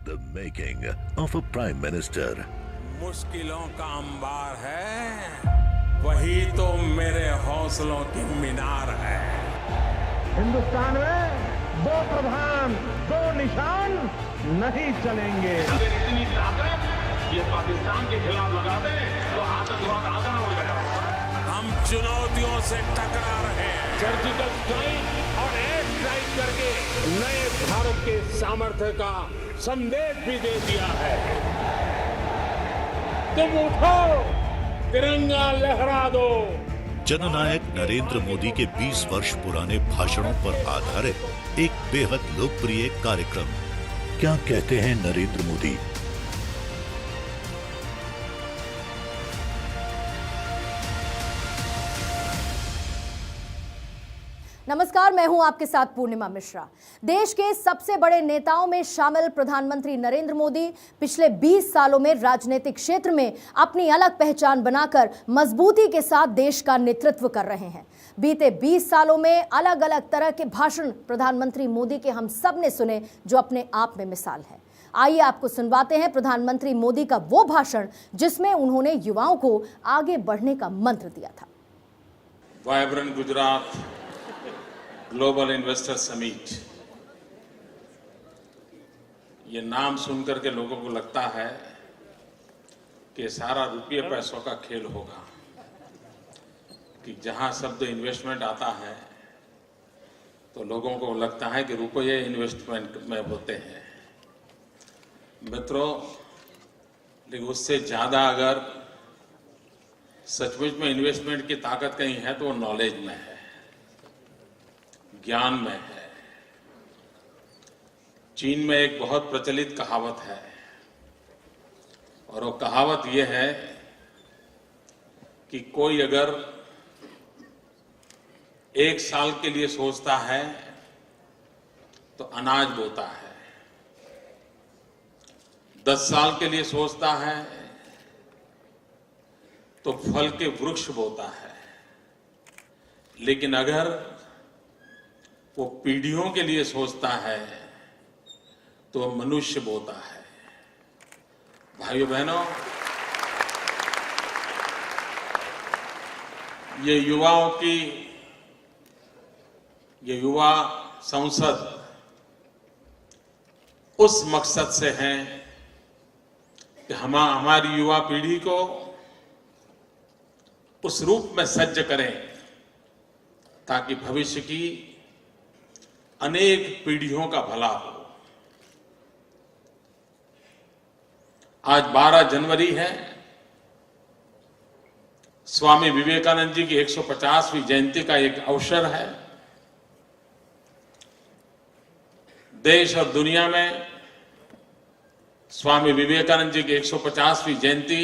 The making of a prime minister. मुश्किलों का अंबार है, वही तो मेरे हौसलों की मीनार है। हिंदुस्तान में दो प्रधान दो निशान नहीं चलेंगे। अगर इतनी ताकत ये पाकिस्तान के खिलाफ लगा दे तो आतंकवाद आधा हो गया। हम चुनौतियों से टकरा रहे हैं। सर्जिकल स्ट्राइक और एयर स्ट्राइक करके नए भारत के सामर्थ्य का संदेश भी दे दिया है। तुम उठो, तिरंगा लहरा दो। जननायक नरेंद्र मोदी के 20 वर्ष पुराने भाषणों पर आधारित एक बेहद लोकप्रिय कार्यक्रम। क्या कहते हैं नरेंद्र मोदी? नमस्कार, मैं हूं आपके साथ पूर्णिमा मिश्रा। देश के सबसे बड़े नेताओं में शामिल प्रधानमंत्री नरेंद्र मोदी पिछले 20 सालों में राजनीतिक क्षेत्र में अपनी अलग पहचान बनाकर मजबूती के साथ देश का नेतृत्व कर रहे हैं। बीते 20 सालों में अलग अलग तरह के भाषण प्रधानमंत्री मोदी के हम सब ने सुने, जो अपने आप में मिसाल है। आइए आपको सुनवाते हैं प्रधानमंत्री मोदी का वो भाषण जिसमें उन्होंने युवाओं को आगे बढ़ने का मंत्र दिया था। Vibrant Gujarat global investor summit, ये नाम सुनकर के लोगों को लगता है कि सारा रुपये पैसों का खेल होगा, कि जहां शब्द इन्वेस्टमेंट आता है तो लोगों को लगता है कि रुपये इन्वेस्टमेंट में होते हैं। मित्रों, लेकिन उससे ज्यादा अगर सचमुच में इन्वेस्टमेंट की ताकत कहीं है तो वो नॉलेज में है, ज्ञान में है। चीन में एक बहुत प्रचलित कहावत है और वो कहावत ये है कि कोई अगर 1 साल के लिए सोचता है तो अनाज बोता है, 10 साल के लिए सोचता है तो फल के वृक्ष बोता है, लेकिन अगर वो पीढ़ियों के लिए सोचता है तो मनुष्य बोता है। भाइयों बहनों, ये युवाओं की ये युवा संसद उस मकसद से है कि हमारी युवा पीढ़ी को उस रूप में सज्ज करें ताकि भविष्य की अनेक पीढ़ियों का भला हो। आज 12 जनवरी है, स्वामी विवेकानंद जी की 150वीं जयंती का एक अवसर है। देश और दुनिया में स्वामी विवेकानंद जी की 150वीं जयंती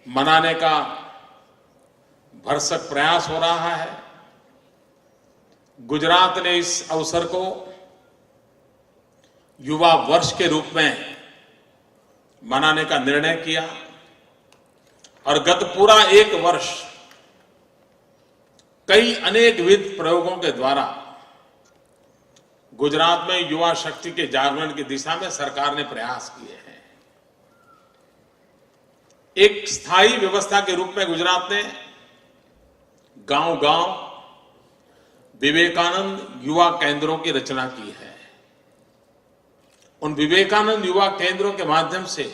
मनाने का भरसक प्रयास हो रहा है। गुजरात ने इस अवसर को युवा वर्ष के रूप में मनाने का निर्णय किया और गत पूरा 1 वर्ष कई अनेकविध प्रयोगों के द्वारा गुजरात में युवा शक्ति के जागरण की दिशा में सरकार ने प्रयास किए हैं। एक स्थायी व्यवस्था के रूप में गुजरात ने गांव-गांव विवेकानंद युवा केंद्रों की रचना की है। उन विवेकानंद युवा केंद्रों के माध्यम से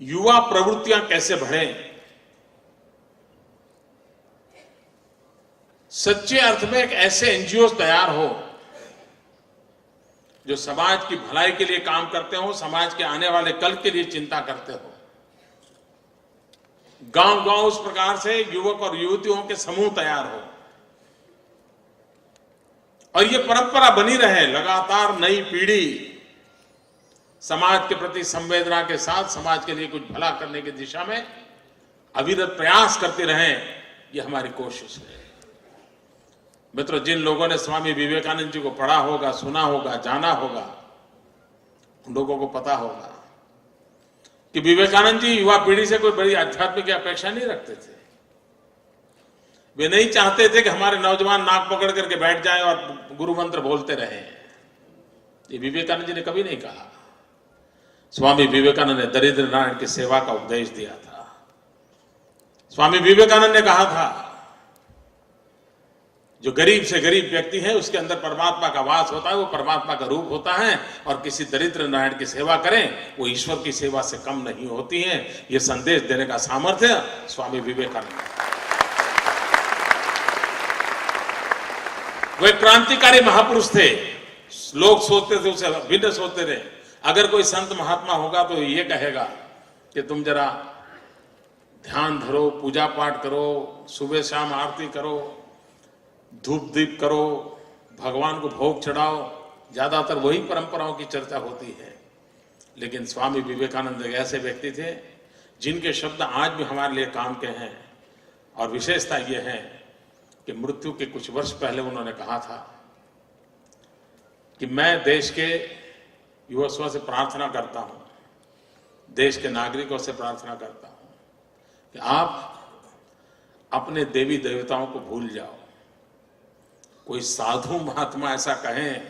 युवा प्रवृत्तियां कैसे बढ़े, सच्चे अर्थ में एक ऐसे एनजीओ तैयार हो जो समाज की भलाई के लिए काम करते हो, समाज के आने वाले कल के लिए चिंता करते हो। गांव-गांव उस प्रकार से युवक और युवतियों के समूह तैयार हो और ये परंपरा बनी रहे। लगातार नई पीढ़ी समाज के प्रति संवेदना के साथ समाज के लिए कुछ भला करने की दिशा में अविरत प्रयास करते रहे, ये हमारी कोशिश है। मित्रों, जिन लोगों ने स्वामी विवेकानंद जी को पढ़ा होगा, सुना होगा, जाना होगा, उन लोगों को पता होगा कि विवेकानंद जी युवा पीढ़ी से कोई बड़ी आध्यात्मिक अपेक्षा नहीं रखते थे। वे नहीं चाहते थे कि हमारे नौजवान नाक पकड़ करके बैठ जाएं और गुरु मंत्र बोलते रहें। ये विवेकानंद जी ने कभी नहीं कहा। स्वामी विवेकानंद ने दरिद्र नारायण की सेवा का उपदेश दिया था। स्वामी विवेकानंद ने कहा था, जो गरीब से गरीब व्यक्ति है उसके अंदर परमात्मा का वास होता है, वो परमात्मा का रूप होता है, और किसी दरिद्र नारायण की सेवा करें वो ईश्वर की सेवा से कम नहीं होती है। ये संदेश देने का सामर्थ्य स्वामी विवेकानंद। वो एक क्रांतिकारी महापुरुष थे। लोग सोचते थे उसे भिन्न सोचते थे। अगर कोई संत महात्मा होगा तो ये कहेगा कि तुम जरा ध्यान धरो, पूजा पाठ करो, सुबह शाम आरती करो, धूप दीप करो, भगवान को भोग चढ़ाओ। ज्यादातर वही परंपराओं की चर्चा होती है। लेकिन स्वामी विवेकानंद एक ऐसे व्यक्ति थे जिनके शब्द आज भी हमारे लिए काम के हैं। और विशेषता यह है कि मृत्यु के कुछ वर्ष पहले उन्होंने कहा था कि मैं देश के युवकों से प्रार्थना करता हूं, देश के नागरिकों से प्रार्थना करता हूं कि आप अपने देवी देवताओं को भूल जाओ। कोई साधु महात्मा ऐसा कहें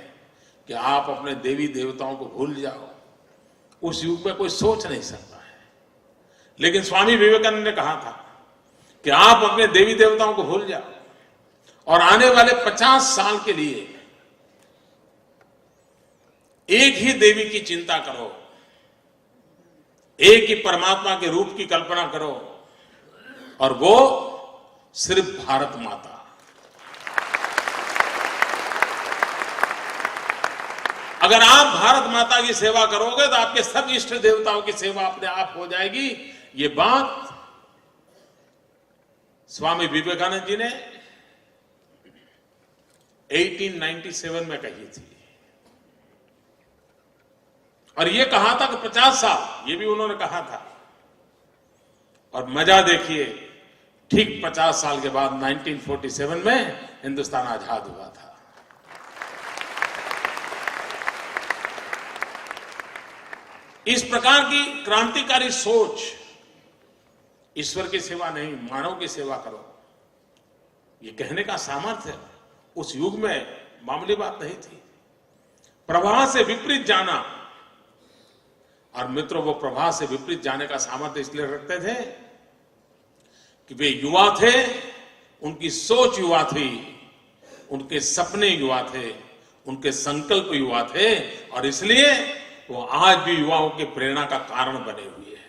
कि आप अपने देवी देवताओं को भूल जाओ, उस युग में कोई सोच नहीं सकता है। लेकिन स्वामी विवेकानंद ने कहा था कि आप अपने देवी देवताओं को भूल जाओ और आने वाले 50 साल के लिए एक ही देवी की चिंता करो, एक ही परमात्मा के रूप की कल्पना करो, और वो सिर्फ भारत माता। अगर आप भारत माता की सेवा करोगे तो आपके सब इष्ट देवताओं की सेवा अपने आप हो जाएगी। ये बात स्वामी विवेकानंद जी ने 1897 में कही थी। और ये कहा था कि 50 साल, ये भी उन्होंने कहा था। और मजा देखिए, ठीक 50 साल के बाद 1947 में हिंदुस्तान आजाद हुआ था। इस प्रकार की क्रांतिकारी सोच, ईश्वर की सेवा नहीं मानव की सेवा करो, ये कहने का सामर्थ्य उस युग में मामूली बात नहीं थी। प्रवाह से विपरीत जाना, और मित्रों वो प्रवाह से विपरीत जाने का सामर्थ्य इसलिए रखते थे कि वे युवा थे, उनकी सोच युवा थी, उनके सपने युवा थे, उनके संकल्प युवा थे, और इसलिए वो आज भी युवाओं की प्रेरणा का कारण बने हुए हैं।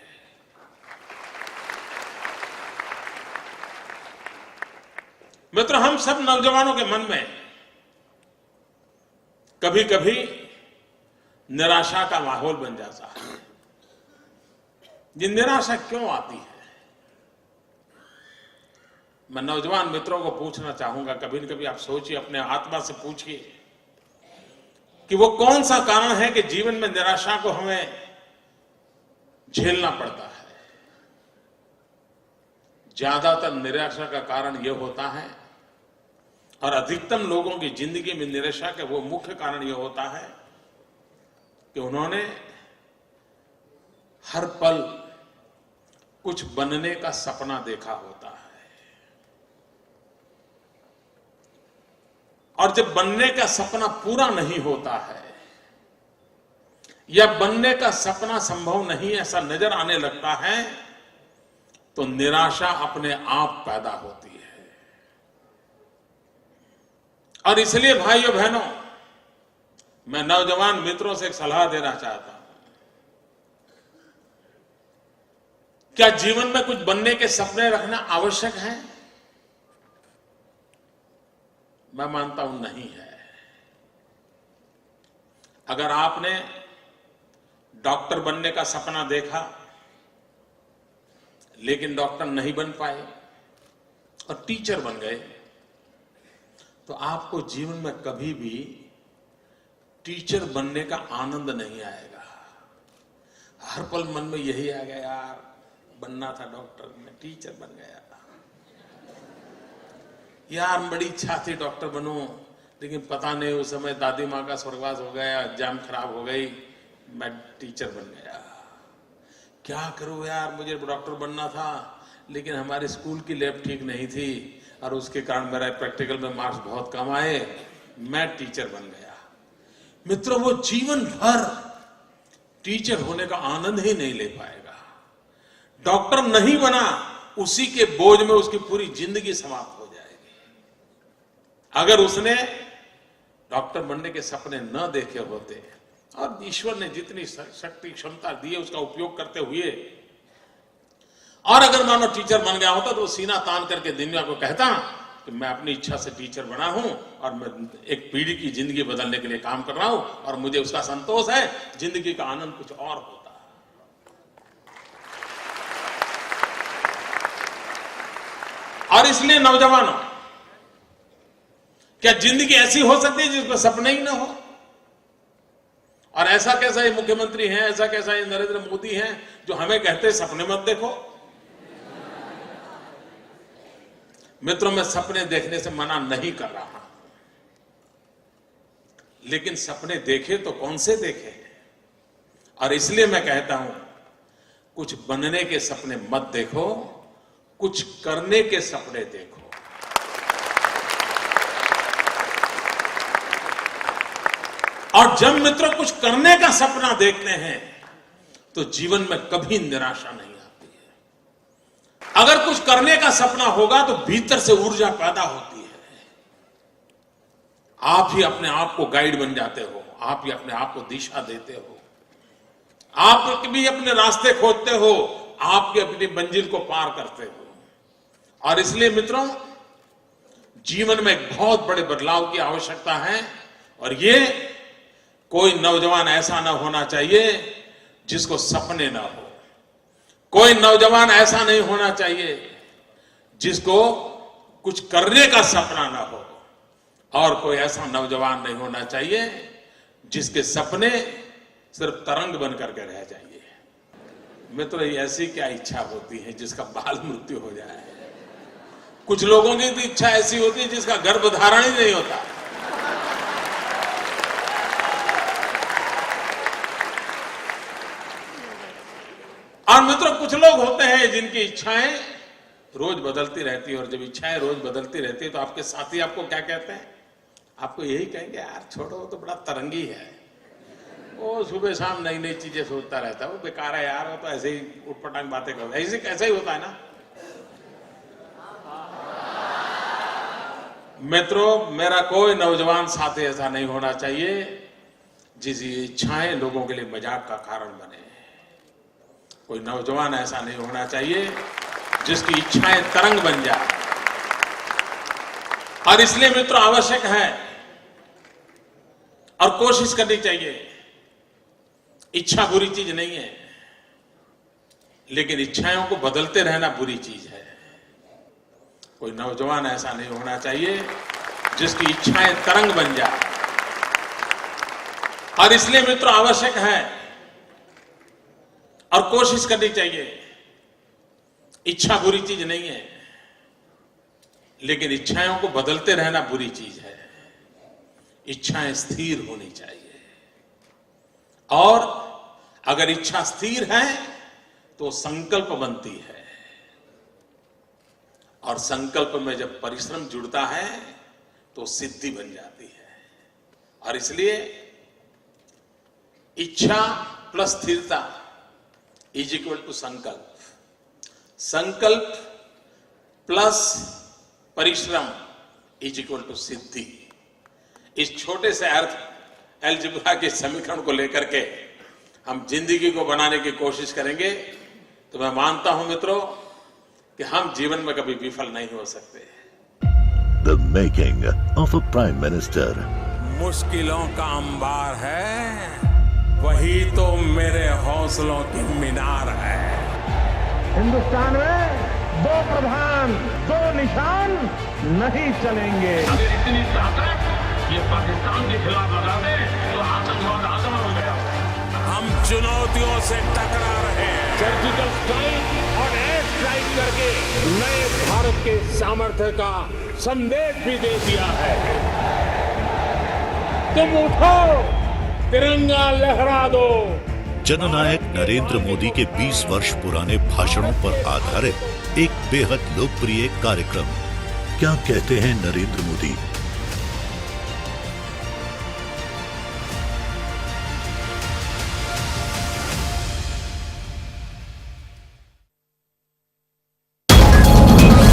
मित्रों, हम सब नौजवानों के मन में कभी कभी निराशा का माहौल बन जाता है। ये निराशा क्यों आती है? मैं नौजवान मित्रों को पूछना चाहूंगा, कभी न कभी आप सोचिए, अपने आत्मा से पूछिए कि वो कौन सा कारण है कि जीवन में निराशा को हमें झेलना पड़ता है। ज्यादातर निराशा का कारण यह होता है, और अधिकतम लोगों की जिंदगी में निराशा का वो मुख्य कारण यह होता है कि उन्होंने हर पल कुछ बनने का सपना देखा होता है, और जब बनने का सपना पूरा नहीं होता है या बनने का सपना संभव नहीं ऐसा नजर आने लगता है, तो निराशा अपने आप पैदा होती है। और इसलिए भाइयों बहनों, मैं नौजवान मित्रों से एक सलाह देना चाहता हूं। क्या जीवन में कुछ बनने के सपने रखना आवश्यक है? मैं मानता हूं नहीं है। अगर आपने डॉक्टर बनने का सपना देखा लेकिन डॉक्टर नहीं बन पाए और टीचर बन गए, तो आपको जीवन में कभी भी टीचर बनने का आनंद नहीं आएगा। हर पल मन में यही आ गया, यार बनना था डॉक्टर, मैं टीचर बन गया, यार बड़ी इच्छा थी डॉक्टर बनूं, लेकिन पता नहीं उस समय दादी माँ का स्वर्गवास हो गया, एग्जाम खराब हो गई, मैं टीचर बन गया। क्या करूं यार, मुझे डॉक्टर बनना था, लेकिन हमारे स्कूल की लैब ठीक नहीं थी और उसके कारण मेरा प्रैक्टिकल में मार्क्स बहुत कम आए, मैं टीचर बन गया। मित्रों, वो जीवन भर टीचर होने का आनंद ही नहीं ले पाएगा। डॉक्टर नहीं बना, उसी के बोझ में उसकी पूरी जिंदगी समाप्त हो जाएगी। अगर उसने डॉक्टर बनने के सपने न देखे होते और ईश्वर ने जितनी शक्ति क्षमता दी है उसका उपयोग करते हुए, और अगर मानो टीचर बन गया होता तो वो सीना तान करके दुनिया को कहता कि मैं अपनी इच्छा से टीचर बना हूं और मैं एक पीढ़ी की जिंदगी बदलने के लिए काम कर रहा हूं और मुझे उसका संतोष है, जिंदगी का आनंद कुछ और होता है। और इसलिए नौजवानों, क्या जिंदगी ऐसी हो सकती है जिसमें सपने ही ना हो? और ऐसा कैसा ये मुख्यमंत्री हैं, ऐसा कैसा ये नरेंद्र मोदी हैं जो हमें कहते हैं सपने मत देखो। मित्रों, मैं सपने देखने से मना नहीं कर रहा, लेकिन सपने देखे तो कौन से देखे? और इसलिए मैं कहता हूं, कुछ बनने के सपने मत देखो, कुछ करने के सपने देखो। और जब मित्रों कुछ करने का सपना देखते हैं तो जीवन में कभी निराशा नहीं आती है। अगर कुछ करने का सपना होगा तो भीतर से ऊर्जा पैदा होती है। आप ही अपने आप को गाइड बन जाते हो, आप ही अपने आप को दिशा देते हो, आप भी अपने रास्ते खोजते हो, आप भी अपनी मंजिल को पार करते हो। और इसलिए मित्रों, जीवन में एक बहुत बड़े बदलाव की आवश्यकता है, और ये कोई नौजवान ऐसा ना होना चाहिए जिसको सपने ना हो। कोई नौजवान ऐसा नहीं होना चाहिए जिसको कुछ करने का सपना ना हो, और कोई ऐसा नौजवान नहीं होना चाहिए जिसके सपने सिर्फ तरंग बन करके रह जाइए। मित्रों, ऐसी क्या इच्छा होती है जिसका बाल मृत्यु हो जाए? कुछ लोगों की तो इच्छा ऐसी होती है जिसका गर्भधारण ही नहीं होता। और मित्रों, कुछ लोग होते हैं जिनकी इच्छाएं रोज बदलती रहती है, और जब इच्छाएं रोज बदलती रहती है तो आपके साथी आपको क्या कहते हैं? आपको यही कहेंगे, यार छोड़ो, वो तो बड़ा तरंगी है, वो सुबह शाम नई नई चीजें सोचता रहता है, वो बेकार है यार, वो तो ऐसे ही उटपटांग बातें करता है। ऐसे कैसा ही होता है ना। मित्रों, मेरा कोई नौजवान साथी ऐसा नहीं होना चाहिए जिसकी इच्छाएं लोगों के लिए मजाक का कारण बने। कोई नौजवान ऐसा नहीं होना चाहिए जिसकी इच्छाएं तरंग बन जाए। और इसलिए मित्रों, आवश्यक है और कोशिश करनी चाहिए। इच्छा बुरी चीज नहीं है, लेकिन इच्छाओं को बदलते रहना बुरी चीज है। कोई नौजवान ऐसा नहीं होना चाहिए जिसकी इच्छाएं तरंग बन जाए। और इसलिए मित्रों, आवश्यक है और कोशिश करनी चाहिए। इच्छा बुरी चीज नहीं है, लेकिन इच्छाओं को बदलते रहना बुरी चीज है। इच्छाएं स्थिर होनी चाहिए, और अगर इच्छा स्थिर है तो संकल्प बनती है, और संकल्प में जब परिश्रम जुड़ता है तो सिद्धि बन जाती है। और इसलिए इच्छा प्लस स्थिरता इज इक्वल टू संकल्प, संकल्प प्लस परिश्रम इज इक्वल टू सिद्धि। इस छोटे से अर्थ अलजेब्रा के समीकरण को लेकर के हम जिंदगी को बनाने की कोशिश करेंगे तो मैं मानता हूं मित्रों कि हम जीवन में कभी विफल नहीं हो सकते। The making of a prime minister. मुश्किलों का अंबार है, वही तो मेरे हौसलों की मीनार है। हिंदुस्तान में दो प्रधान, दो निशान नहीं चलेंगे। अगर इतनी ताकत ये पाकिस्तान के खिलाफ लगा दे तो आतंकवाद आसान हो गया। हम चुनौतियों से टकरा रहे हैं। सर्जिकल स्ट्राइक और एयर स्ट्राइक करके नए भारत के सामर्थ्य का संदेश भी दे दिया है। तुम उठो, तिरंगा लहरा दो। जननायक नरेंद्र मोदी के 20 वर्ष पुराने भाषणों पर आधारित एक बेहद लोकप्रिय कार्यक्रम क्या कहते हैं नरेंद्र मोदी।